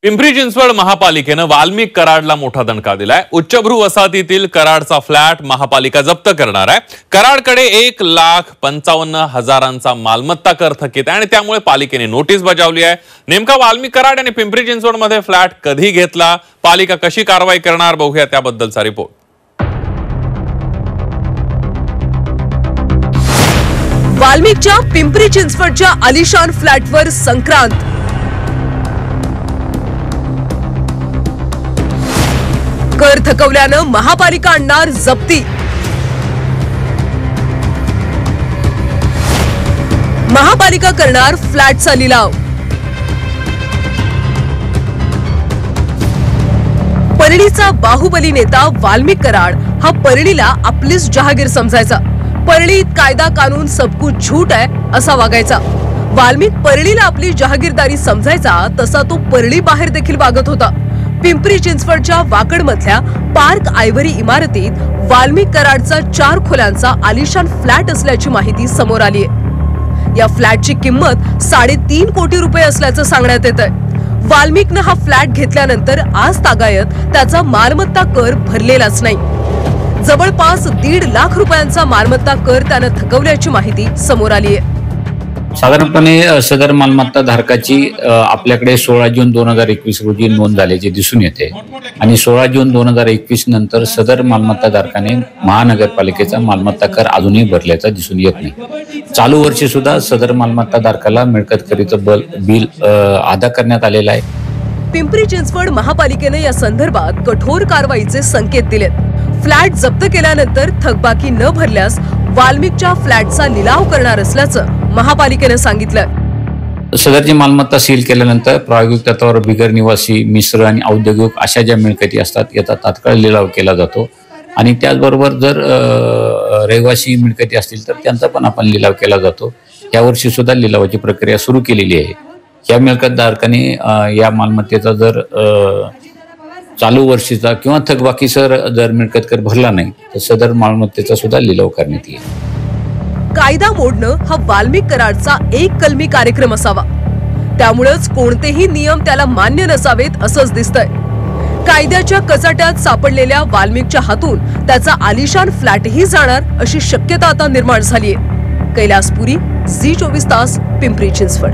पिंपरी चिंचवड महापालिकेनं वाल्मिक कराडला मोठा दणका दिलाय। उच्चभ्रू वसाहतीतील कराडचा फ्लॅट महापालिका जप्त करणार आहे। कराडकडे 1,55,000चा मालमत्ता कर थकीत आहे आणि त्यामुळे पालिकेने नोटीस बजावली आहे। नेमका वाल्मिक कराड आणि पिंपरी चिंचवड मध्ये फ्लॅट कधी घेतला, पालिका कशी कारवाई करणार, बघूया त्याबद्दलचा रिपोर्ट। वाल्मिकच्या पिंपरी चिंचवडच्या आलिशान फ्लॅटवर संक्रांत। कर थकवल्यानं महापालिका आणणार जप्ती। महापालिका करणार फ्लॅटचा लिलाव। परळीचा बाहुबली नेता वाल्मिक कराड हा परळीला आपलीच जहागीर समजायचा। परळीत कायदा कानून सब कुछ झूठ है असा वागायचा। वाल्मिक परळीला आपली जहागीरदारी समजायचा, तसा तो परळी बाहेर देखील वागत होता। पिंपरी चिंचवडच्या वाकडमधल्या पार्क आयव्हरी इमारतीत वाल्मिक कराडचा 4 खोल्यांचा आलिशान फ्लॅट असल्याची माहिती समोर आली आहे। या फ्लॅटची किंमत 3.5 कोटी रुपये असल्याचं सांगण्यात येत आहे। वाल्मिकनं हा फ्लॅट घेतल्यानंतर आज तागायत त्याचा मालमत्ता कर भरलेलाच नाही। जवळपास 1.5 लाख रुपयांचा मालमत्ता कर त्यानं थकवल्याची माहिती समोर आली आहे। साधारणपणे सदर मालमत्ता धारकाची आपल्याकडे 16 जून 2021 रोजी नोंद झाल्याचे दिसून येते आणि 16 जून 2021 नंतर सदर मालमत्ता धारकाने महानगरपालिकेचा मालमत्ता कर अजूनही भरल्याचा दिसून येत नाही। चालू वर्षी सुद्धा सदर मालमत्ता धारकाला मिळकत करीचं बिल अदा करण्यात आलेलं आहे। पिंपरी चिंचवड महापालिकेने या संदर्भात कठोर कारवाईचे संकेत दिलेत। फ्लॅट जप्त केल्यानंतर थकबाकी न भरल्यास वाल्मिकच्या फ्लॅटचा लिलाव करणार असल्याचं महापालिकेने सांगितलं। सदरची मालमत्ता सील केल्यानंतर प्रायोगिक तत्वावर बिगर निवासी, मिश्र आणि औद्योगिक अशा ज्या मिळकती असतात याचा तात्काळ लिलाव केला जातो आणि त्याचबरोबर जर रहिवासी मिळकती असतील तर त्यांचा पण आपण लिलाव केला जातो। यावर्षी सुद्धा लिलावाची प्रक्रिया सुरू केलेली आहे। या मिळकतधारकाने या मालमत्तेचा जर चालू वर्षीचा किंवा थकबाकीसर जर मिळकत कर भरला नाही तर सदर मालमत्तेचा सुद्धा लिलाव करण्यात येईल। कायदा मोडणं हा वाल्मिक कराडचा एक कलमी कार्यक्रम असावा, त्यामुळेच कोणतेही नियम त्याला मान्य नसावेत असंच दिसतंय। कायद्याच्या कचाट्यात सापडलेल्या वाल्मिकच्या हातून त्याचा आलिशान फ्लॅटही जाणार अशी शक्यता आता निर्माण झालीय। कैलास पुरी, झी 24 तास, पिंपरी चिंचवड।